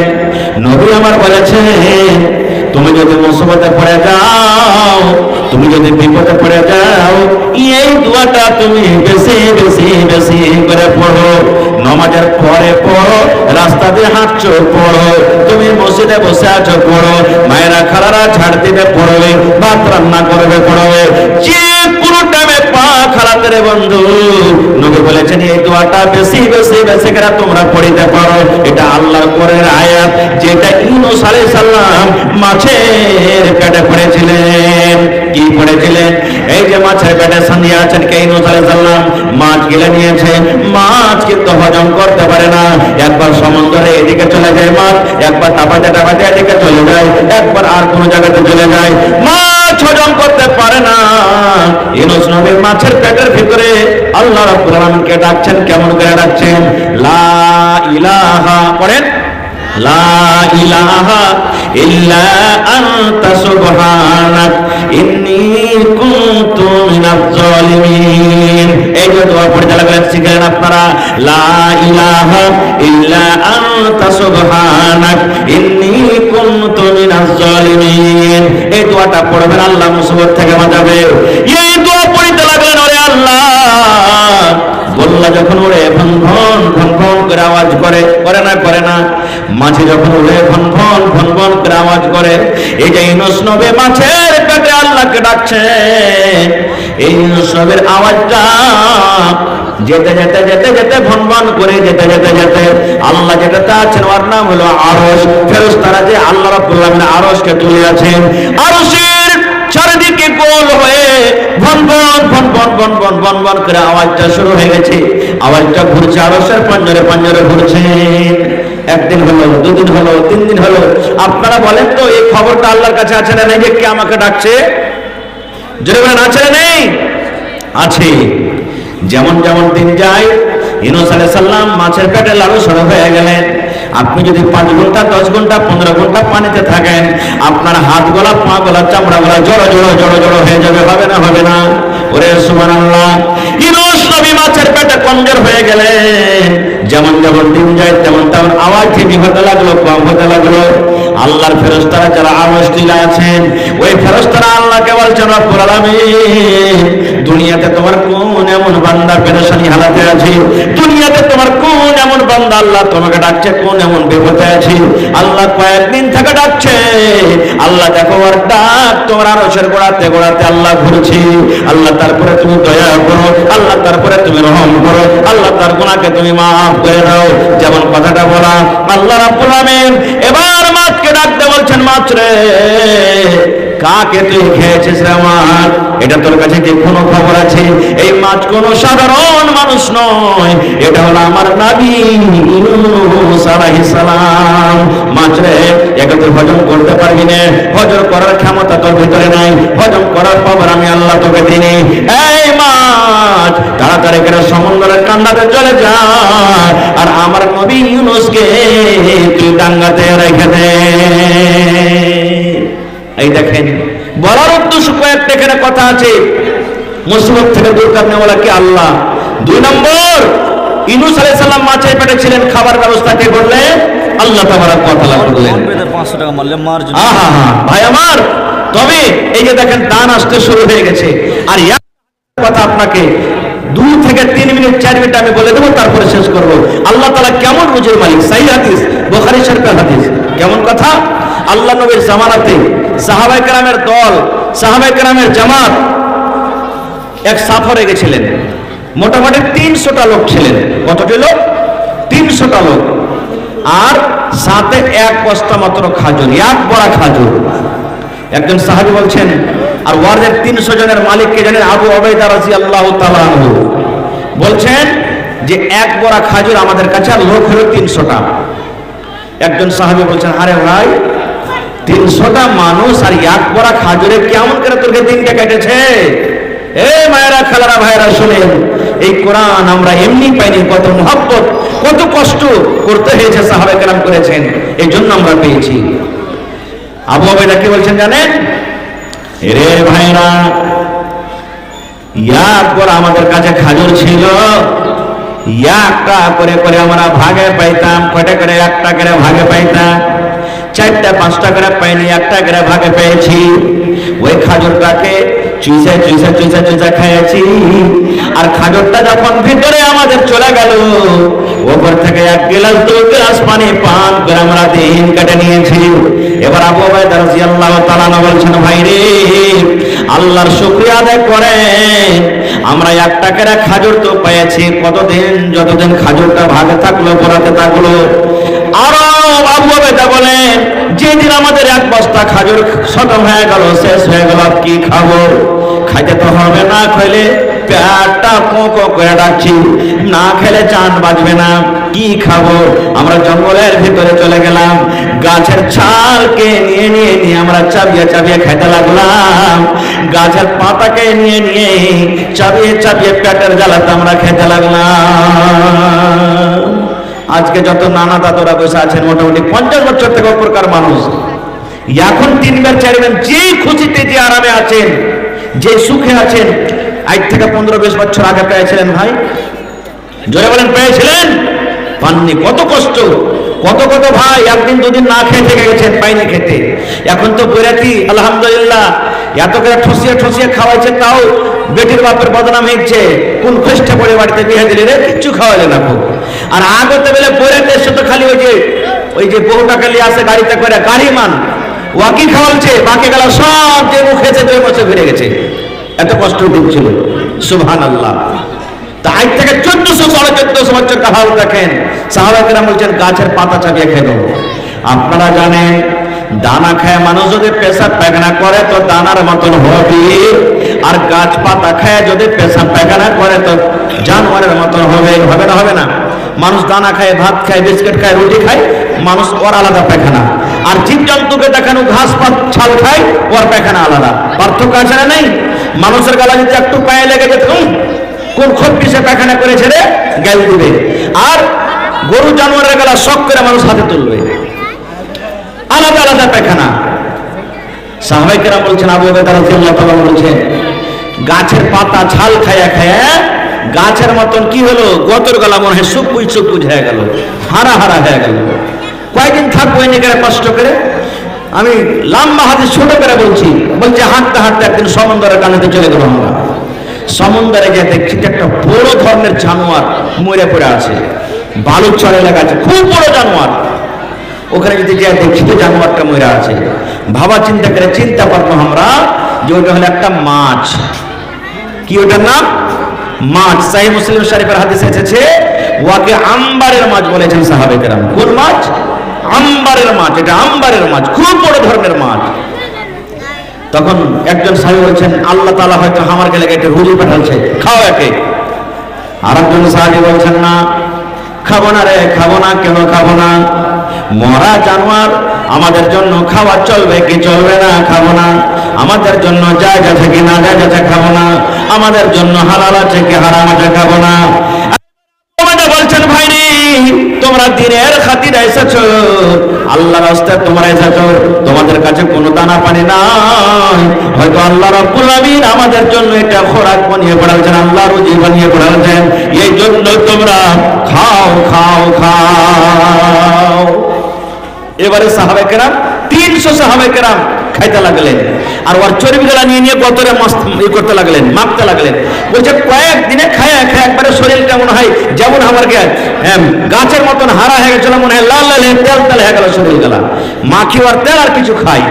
নবী আমার বলেছে, তুমি যদি মুসিবতে পড়ে যাও, তুমি যদি বিপদে পড়ে যাও, এই দোয়াটা তুমি বেশি বেশি বেশি করে পড়ো। নামাজের পরে পড়ো, রাস্তা দিয়ে হাঁটছো পড়ো, তুমি মসজিদে বসে আছো পড়ো, মায়েরা খালারা ঝাড় দিতে পড়বে, ভাত রান্না করবে পড়বে, যে কোনো টাইমে পা খালাতে রে বন্ধু। নবী বলেছেন এই দোয়াটা বেশি বেশি বেশি করে তোমরা পড়িতে পারো। এটা আল্লাহর কোরআনের আয়াত, যেটা ইউনূস আলাইহিস সালাম মাছের পেটে পড়েছিলেন। কি পড়েছিলেন? এই যে মাছের পেটে সানিয়ে আছেন কে? ইউনূস আলাইহিস সালাম। মাছ গিলে নিয়েছে, মাছ কিন্তু হজম করতে পারে না। একবার সমুদ্রে এদিকে চলে যায় মাছ, একবার টাপাতে টাপাতে এদিকে চলে যায়, একবার আর কোন জায়গাতে চলে যায়, মাছ হজম করতে পারে না। ইউনূস নবী মাছের পেটের ভিতরে আল্লাহ রাব্বুল আলামিনকে ডাকছেন। কেমন করে ডাকছেন? লা ইলাহা, পড়েন লা ইলাহা ইল্লা আনতা সুবহানাক ইন্নী কুনতু মিনাজ জালিমিন। এই যে দোয়া পড়তে লাগলেন, শিখলেন আপনারা, লা ইলাহা ইল্লা আনতা সুবহানাক ইন্নী কুনতু মিনাজ জালিমিন। এই দোয়াটা পড়বেন, আল্লাহ মুসিবত থেকে বাঁচাবে। এই দোয়া পড়তে লাগলেন, ওরে আল্লাহ, বল্লা যখন ওরে ভন ভন ভন ভন করে আওয়াজ করে, করে না মাঝে যখন ওরে ভন ভন ভন ভন করে আওয়াজ করে, এই যে ইউনূস নবী মাছের পেটে আল্লাহকে ডাকছে, এই ইউনূস নবীর আওয়াজটা যেতে যেতে যেতে যেতে ভন ভন করে যেতে যেতে যেতে আল্লাহ যেটাতে আছেন ওর নাম হলো আরশ। ফেরেশতারা যে আল্লাহ রাব্বুল আলামিন আরশকে তুলে আছেন, আরশের চারিদিকে গোল হয়ে ভন ভন ভন ভন ভন ভন ভন ভন করে আওয়াজটা শুরু হয়ে গেছে। আওয়াজটা ঘুরছে, আরশের পাঞ্জরে পাঞ্জরে ঘুরছে। একদিন হলো, দুদিন হলো, 3 দিন হলো। আপনারা বলেন তো এই খবরটা আল্লাহর কাছে আছে না নেই যে কে আমাকে ডাকছে? জোরে বলেন, আছে না নেই? আছে। যেমন যেমন দিন যায়, ইউনূস আলাইহিস সালাম মাছের পেটে লাড়ুসড় হয়ে গেলেন। আপনি যদি 5 ঘন্টা 10 ঘন্টা 15 ঘন্টা পানিতে থাকেন, আপনার হাত গলা পা গলা চামড়া গলা জড়ো জড়ো জড়ো জড়ো হয়ে যাবে, হবে না? হবে না? ওরে সুবহানাল্লাহ। ইউনূস নবী মাছের পেটে কমজোর হয়ে গেলেন। যেমন যেমন দিন যায় তেমন তেমন আওয়াজ থেকে হতে লাগলো, কম হতে লাগলো। আল্লাহর ফেরেশতারা যারা আওয়াজ দিলে আছেন, ওই ফেরেশতারা আল্লাহকে বলছেন, রব্বুল আলামিন, দুনিয়াতে তোমার কোন এমন বান্দা পেরেশানি হালাতে আছে, দুনিয়াতে তোমার কোন এমন বান্দা আল্লাহ তোমাকে ডাকছে, কোন এমন বিপদে আছে, আল্লাহ কয়েকদিন থেকে ডাকছে। আল্লাহ দেখো ওর ডাক তোমার আরশের গোড়াতে গোড়াতে আল্লাহ ঘুরছে। আল্লাহ তারপরে তুমি দয়া করো, আল্লাহ তারপরে তুমি রহম করো, আল্লাহ তার গুনাহকে তুমি মাফ করে দাও। যেমন কথাটা বলা, আল্লাহ রাব্বুল আলামিন এবার মাছকে ডাকতে বলছেন, মাছ রে, কাকে তুই খেয়েছিস রে মাছ? এটা তোর কাছে কি কোনো খবর আছে? এই মাছ কোনো সাধারণ মানুষ নয়, এটা হলো আমার নবী ইউনূস আলাইহিস সালাম। মাছ রে, একে তুই হজম করতে পারবি না, হজম করার ক্ষমতা তোর ভিতরে নাই, হজম করার পাওয়ার আমি আল্লাহ তোকে দিইনি। এই মাছ, তাড়াতাড়ি করে সমুদ্রের কান্ডাতে চলে যা, আর আমার নবী ইউনূসকে তুই ডাঙ্গাতে রেখে দে। এই দেখেন, বলার উদ্দেশ্য কয়েকটা এখানে কথা আছে। মুসিবত থেকে দূর করতে ওয়ালা কি আল্লাহ। 2 নম্বর, ইউনূস আলাইহিস সালাম মাছের পেটে ছিলেন, খাবার ব্যবস্থা কে করলেন? আল্লাহ তাবারাক ওয়া তাআলা করলেন। 500 টাকা মারলে মার জন্য। আহা ভাই আমার, তবে এই যে দেখেন দান আসতে শুরু হয়ে গেছে। আর কথা আপনাকে 2 থেকে 3 মিনিট 4 মিনিট আমি বলে দেবো, তারপরে শেষ করব। আল্লাহ তাআলা কেমন রুজির মালিক, সহিহ হাদিস, বুখারী শরীফের হাদিস। কেমন কথা? আল্লাহ নবীর জামানাতে সাহাবায়ে কেরামের দল, সাহাবায়ে কেরামের জামাত এক সফরে গেছিলেন। মোটামুটি 300টা লোক ছিলেন। কতটি লোক? 300টা লোক। আর সাথে 1 বস্তা মাত্র খাজুর, 1 বড়া খাজুর। একজন সাহাবী বলছেন, আর ওয়ার্ডের 300 জনের মালিক কে জানেন? আবু উবাইদা রাদিয়াল্লাহু তাআলা আনহু বলছেন যে 1 বড়া খাজুর আমাদের কাছে, আর লোক হলো 300টা। একজন সাহাবী বলছেন, আরে ভাই, 300টা মানুষ আর 1 বড়া খাজুরে কেমন করে তোকে দিনটা কেটেছে? এই মায়েরা, খালারা, ভাইরা, শুনেন, এই কোরআন আমরা এমনি পাইনি, কত মহব্বত, কত কষ্ট করতে হয়েছে, সাহাবায়ে কেরাম করেছেন, এই জন্য আমরা পেয়েছি। আবু উবাইদা কি বলছেন জানেন? রে ভাইরা, 1 বড়া আমাদের কাছে খাজুর ছিল, 1টা করে করে আমরা ভাগে পাইতাম। কয়টা করে? 1টা করে ভাগে পাইতাম। 4টা 5টা করে পাইনি, 1টা করে ভাগে পেয়েছি। ওই খাজুরটাকে চুইসা চুইসা চুইসা চুইসা খাইছি। আর খাজুরটা যখন ভিতরে আমাদের চলে গেল, ওপর থেকে 1 গ্লাস 2 গ্লাস পানি পান করে আমরা দিন কেটে নিয়েছি। এবার আবু উবাইদা রাদিয়াল্লাহু তাআলা বলছেন, ভাই রে, আল্লাহর শুকরিয়া আদায় করেন, আমরা 1টা করে খাজুর তো পেয়েছি। কতদিন? যতদিন খাজুরটা ভাগে থাকলো, পড়াতে থাকলো। আরো আবু উবাইদা বলেন, যেদিন আমাদের 1 বস্তা খাজুর খতম হয়ে গেল, শেষ হয়ে গেল, কি খাবো? খাইতে তো হবে, না খাইলে পেটটা কোঁকো করে ডাকছি, না খেলে চাঁদ বাজবে না, কি খাবো? আমরা জঙ্গলের ভিতরে চলে গেলাম, গাছের ছালকে নিয়ে নিয়ে নিয়ে আমরা চাবিয়ে চাবিয়ে খেতে লাগলাম। গাছের পাতাকে নিয়ে নিয়ে চাবিয়ে চাবিয়ে পেটের জ্বালাতে আমরা খেতে লাগলাম। আজকে যত নানা দাদরা বসে আছেন মোটামুটি 50 বছর থেকে উপরকার মানুষ, এখন 3 বার 4 বার যে খুশিতে যে আরামে আছেন, যে সুখে আছেন, আজ থেকে 15-20 বছর আগে পেয়েছিলেন ভাই? জোরে বলেন, পেয়েছিলেন? পাননি। কত কষ্ট, কত কত ভাই একদিন দুদিন না খেয়ে থেকে গেছেন, পাইনি খেতে। এখন তো বৈরাতি আলহামদুলিল্লাহ এত করে ঠসিয়ে ঠসিয়ে খাওয়াইছে, তাও বেটির বাপের বদনাম হচ্ছে, কোন কষ্টে পড়ে বাড়িতে বিয়ে দিলে রে, কিচ্ছু খাওয়ালে না। আর আগতে বেলে বৈরাতি এসে তো খালি ওই যে বহুটা খালি আসে গাড়িতে করে, গাড়ি মান ওয়াকি খাওয়ালছে, বাকি গেল সব যে মুখেছে 2 বছর ফিরে গেছে। এত কষ্ট দিচ্ছিল, সুবহানাল্লাহ। তা আজ থেকে 1400-1450 বছর হাল দেখেন, সাহাবায়ে কেরাম বলছেন গাছের পাতা চাপিয়ে খেলো। আপনারা জানেন দানা খায় মানুষ যদি পেশাব পায়খানা করে তো দানার মতন হবে, আর গাছ পাতা খায় যদি পেশাব পায়খানা করে তো জানোয়ারের মতন হবে। হবে না? হবে না? মানুষ দানা খায়, ভাত খায়, বিস্কিট খায়, রুটি খায়, মানুষ ওর আলাদা পায়খানা। আর জীব জন্তুকে দেখানো ঘাস পাত ছাল খায়, ওর পায়খানা আলাদা। পার্থক্য আছে না? নেই? মানুষের গালা যদি একটু পায়ে লেগে যেত, কোন খপ্পিসে পায়খানা করেছে রে, গাল দিবে। আর গরু জানোয়ারের গলা শখ করে মানুষ হাতে তুলবে, আলাদা আলাদা পায়খানা। সাহাবায়ে কেরাম বলছেন, আবু হুরায়রা রাদিয়াল্লাহু তাআলা বলছেন, গাছের পাতা ছাল খায়া খায়া গাছের মতন কি হলো, গতর গলা মনে হয় সুপুজ হয়ে গেল, হারা হারা হয়ে গেল। কয়েকদিন থাকবো এনে করে কষ্ট করে। আমি লম্বা হাদিস ছোট করে বলছি, বলছে হাঁটতে হাঁটতে একদিন সমুদ্রের কানেতে চলে গেল। আমরা সমুদ্রে গিয়ে দেখছি একটা বড় ধরনের জানোয়ার মরে পড়ে আছে, বালুচর এলাকা আছে, খুব বড় জানোয়ার। ওখানে যদি যা দেখি তো জানোয়ারটা মরে আছে, ভাবা চিন্তা করে চিন্তা পারবো আমরা যে ওটা হলো একটা মাছ। কি ওটার নাম? মাছ। সহিহ মুসলিম শরীফের হাদিসে এসেছে, ওয়াকে আম্বারের মাছ বলেছেন সাহাবায়ে কেরাম। কোন মাছ? আম্বারের মাছ। এটা আম্বারের মাছ, খুব বড় ধরনের মাছ। তখন একজন সাহাবী বলছেন, আল্লাহ তাআলা হয়তো আমার গেলে একটা হুজুর পাঠাচ্ছে, খাও একে। আর একজন সাহাবী বলছেন, না খাবো না রে, খাবো না। কেন খাবো না? মরা জানোয়ার আমাদের জন্য খাওয়া চলবে কি চলবে না? খাবো না। আমাদের জন্য জায়েজ আছে কি না জায়েজ আছে? খাবো না। আমাদের জন্য হালাল আছে কি হারাম আছে? খাবো না। বলছেন, ভাইরে তোমরা দিনের খাতিরে এসেছো, আল্লাহর রাস্তায় তোমরা এসেছো, তোমাদের কাছে কোনো দানা পানি নাই, হয়তো আল্লাহ রাব্বুল আলামিন আমাদের জন্য এটা খোরাক বানিয়ে পড়াচ্ছেন, আল্লাহ রুজি বানিয়ে পড়াচ্ছেন, এই জন্য তোমরা খাও খাও খাও। এবারে সাহাবায়ে কেরাম 300 সাহাবায়ে কেরাম খাইতে লাগলেন, আর ওর চর্বিগুলা নিয়ে নিয়ে গতরে করতে লাগলেন, মাপতে লাগলেন। বলছে কয়েকদিনে খায়া খায় একবারে শরীরটা মনে হয় যেমন আমার গাছের মতন হারা হয়ে গেছিল, মনে হয় লাল লাল তেল তেল হয়ে গেল শরীর গেলা, মাখি আর তেল আর কিছু খাই।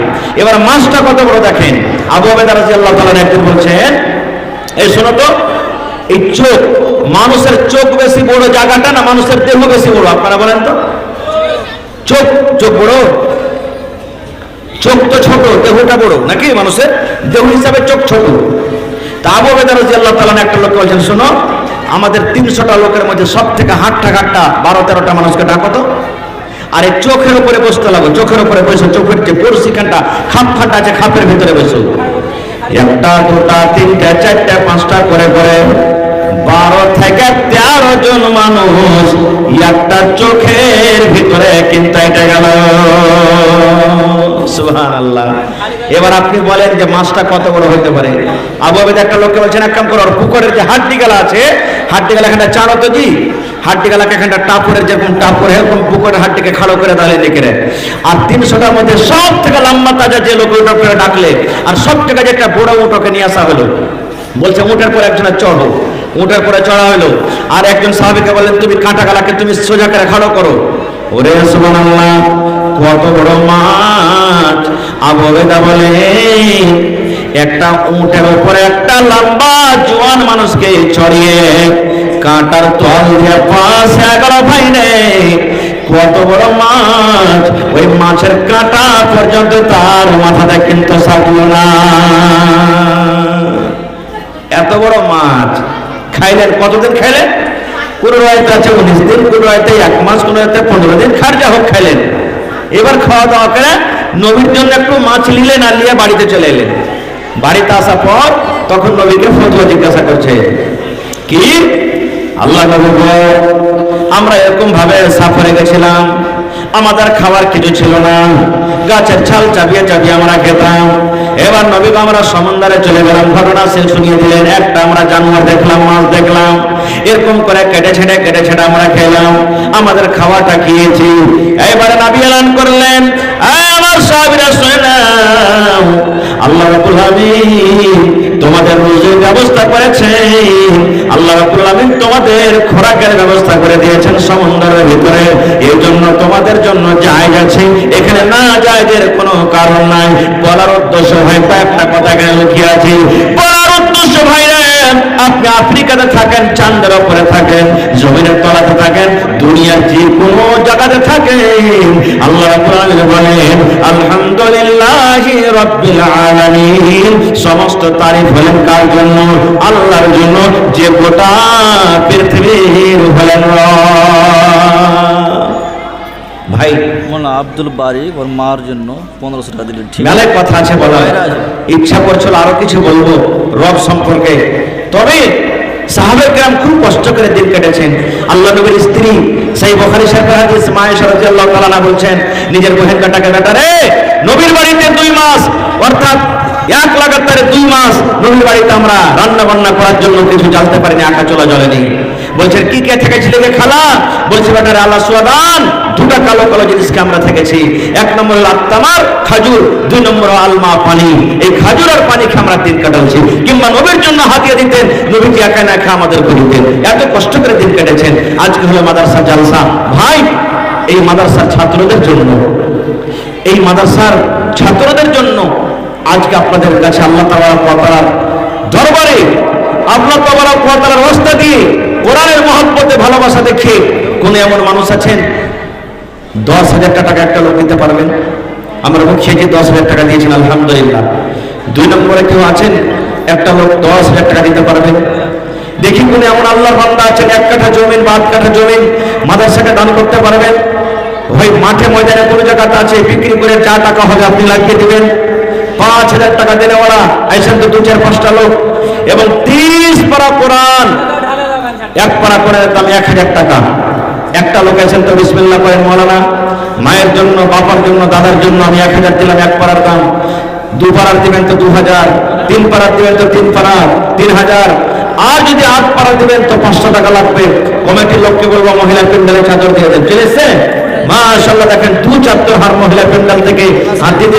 এবার মাছটা কত বড় দেখেন। আবু হুরায়রা রাদিয়াল্লাহু তাআলা একদিন বলছেন, এই শোনো তো, এই চোখ, মানুষের চোখ বেশি বড় জায়গাটা না মানুষের দেহ বেশি বড়? আপনারা বলেন তো। চোখ বড়? চোখ তো ছোট, দেহটা বড় নাকি? মানুষের দেহ হিসাবে চোখ ছোট। তা আবু হুরায়রা রাদিয়াল্লাহু তাআলা একটা লোককে বলছেন, শোনো, আমাদের 300টা লোকের মধ্যে সব থেকে হাট্টা ঘাট্টা 12-13টা মানুষকে ডাকো তো, আর এই চোখের উপরে বসতে লাগো, চোখের উপরে বসে চোখের যে পরিশিখানটা খাপ খানটা আছে খাপের ভিতরে বসো, 1টা 2টা 3টা 4টা 5টা করে করে 12 থেকে 13 জন মানুষ একটা চোখের ভিতরে কিন্তু এটা গেল। সুবহানাল্লাহ। এবার আপনি বলেন যে মাছটা কত বড় হতে পারে? আবু হুরায়রা একটা লোককে বলছেন, এক কাম করো, পুকুরের যে হাড্ডি গেলা আছে, হাড্ডি গেলা এখানটা চাড়ো তো জি, হাড্ডি গেলাকে এখানটা টাপুরের যেরকম টাপুর এরকম পুকুরের হাড্ডিকে খাড়ো করে দাঁড়িয়ে দেখে। আর 300টার মধ্যে সব থেকে লম্বা তাজা যে লোক ওটা ডাকলে, আর সব থেকে যেটা বড় উঠোকে নিয়ে আসা হলো, বলছে উঠের পর একজনের চড়ো, উঠের পরে চড়া হলো। আর একজন সাহাবীকে বললেন, তুমি কাঁটা গালাকে তুমি সোজা করে খাড়ো করো। ওরে সুবহানাল্লাহ, কত বড় মাছ! আবু হুরায়রা বলে, একটা উটের উপরে একটা লম্বা জোয়ান মানুষকে চড়িয়ে কাঁটার তল দিয়ে পাশে গেল। ভাই রে, কত বড় মাছ! ওই মাছের কাঁটা পর্যন্ত তার মাথাটা কিন্তু সাকলো না। এত বড় মাছ খাইলেন। কতদিন খাইলেন? কোন রায়তে আছে 19 দিন, কোন রায়তে 1 মাস, কোন রায়তে 15 দিন, খারজা হোক খাইলেন। এবার খাওয়া দাওয়া করে নবীর জন্য একটু মাছ নিলেন, আর নিয়ে বাড়িতে চলে এলেন। বাড়িতে আসার পর তখন নবীকে ফতোয়া জিজ্ঞাসা করছে, কি আল্লাহ নবী গো, আমরা এরকম ভাবে সফরে গেছিলাম, আমাদের খাবার কিছু ছিল না, গাছের ছাল চাবিয়ে চাবিয়ে আমরা খেতাম। এবার নবী গো আমরা সমুদ্রে চলে গেলাম, ঘটনা সে শুনিয়ে দিলেন। একটা আমরা জানোয়ার দেখলাম, মাছ দেখলাম, এরকম করে কেটে ছেড়ে আমরা খেলাম, আমাদের খাওয়াটা খেয়েছি। এবারে নবী এলান করলেন, আমার সাহাবীরা শুনে নাও, আল্লাহ রাব্বুল আলামিন তোমাদের রুজির ব্যবস্থা করেছেন, আল্লাহ রাব্বুল আলামিন তোমাদের খোরাকের ব্যবস্থা করে দিয়েছেন সমুদ্রের ভিতরে। এই জন্য তোমাদের জন্য জায়েজ আছে, এখানে না জায়েজের কোনো কারণ নাই। বলার উদ্দেশ্য ভাই কয়েকটা কথা এখানে লুকিয়ে আছে। বলার উদ্দেশ্য ভাইরা, আপনি আফ্রিকাতে থাকেন, চাঁদের উপরে থাকেন, জমিনের তলাতে থাকেন, দুনিয়ার যে কোনো জায়গাতে থাকেন, আল্লাহ রাব্বুল আলামিন বলেন আলহামদুলিল্লাহি রাব্বিল আলামিন। সমস্ত তারিফ হলেন কার জন্য? আল্লাহর জন্য, যে গোটা পৃথিবীর হলেন ভাই। মোল্লা আব্দুল বারি ওর মার জন্য 1500 টাকা দিলেন। ঠিক মেলায় কথা আছে বলা, ইচ্ছা করছিল আরো কিছু বলবো রব সম্পর্কে, তবে সাহাবায়ে কেরাম খুব কষ্ট করে দিন কেটেছেন। আল্লাহ নবীর স্ত্রী সেই বুখারী শরীফের হাদিস মা আয়েশা রাদিয়াল্লাহু তাআলা আনহা বলছেন, নিজের বহেন কাটাকে বেটা রে, নবীর বাড়িতে 2 মাস, অর্থাৎ এক লাগাতারে 2 মাস নবীর বাড়িতে আমরা রান্না বান্না করার জন্য কিছু জ্বালতে পারিনি, আঁকা চলা জ্বলেনি। বলছেন কি কে থেকেছিল রে খালা? বলছে বেটারে আল্লাহ সুবহান, দুটা কালো কালো জিনিসকে আমরা থেকেছি। এক নম্বর হলো আত্মামার খাজুর, 2 নম্বর আলমা পানি। এই খাজুর আর পানি খেয়ে আমরা দিন কাটাচ্ছি। কিংবা নবীর জন্য হাতিয়ে দিতেন, নবীকে একা না খেয়ে আমাদের দিতেন। এত কষ্ট করে দিন কেটেছেন। আজকে হলো মাদ্রাসা জালসা। ভাই, এই মাদ্রাসার ছাত্রদের জন্য, এই মাদ্রাসার ছাত্রদের জন্য আজকে আপনাদের কাছে আল্লাহ তাবারক ওয়া তাআলার দরবারে, আল্লাহ তাবারক ওয়া তাআলার ওয়াস্তা দিয়ে, কোরআনের মহব্বতে ভালোবাসা দেখে কোন এমন মানুষ আছেন 10,000 টাকা একটা লোক দিতে পারবেন? আমরা মুখিয়ে 10,000 টাকা দিয়েছেন, আলহামদুলিল্লাহ। 2 নম্বরে কেউ আছেন একটা লোক 10,000 টাকা দিতে পারবেন? দেখি কোন এমন আল্লাহর বান্দা আছেন 1 কাঠা জমিন বা 8 কাঠা জমিন মাদ্রাসাকে দান করতে পারবেন? ভাই, মাঠে ময়দানে কোনো জায়গাতে আছে, বিক্রি করে যা টাকা হবে আপনি লাগিয়ে দিবেন। 5,000 টাকা দিলে ওরা আইসেন তো 2-4-5টা লোক, এবং 30 পারা কোরআন, এক পারা কোরআনের দাম 1,000 টাকা। একটা লোক আছেন তো বিসমিল্লাহ করেন, মাওলানা মায়ের জন্য, বাবার জন্য, দাদার জন্য আমি 1,000 দিলাম, এক পারার দাম। 2 পারার দিবেন তো 2,000, 3 পারার দিবেন তো 3 পারা 3,000, আর যদি 8 পারা দিবেন তো 500 টাকা লাগবে। কমিটির লোককে বলবো মহিলা প্যান্ডেলে চাদর দিয়ে দেন। চলেছে মাশাআল্লাহ, দেখেন 2-4 হার মহিলা প্যান্ডেল থেকে আর দিদি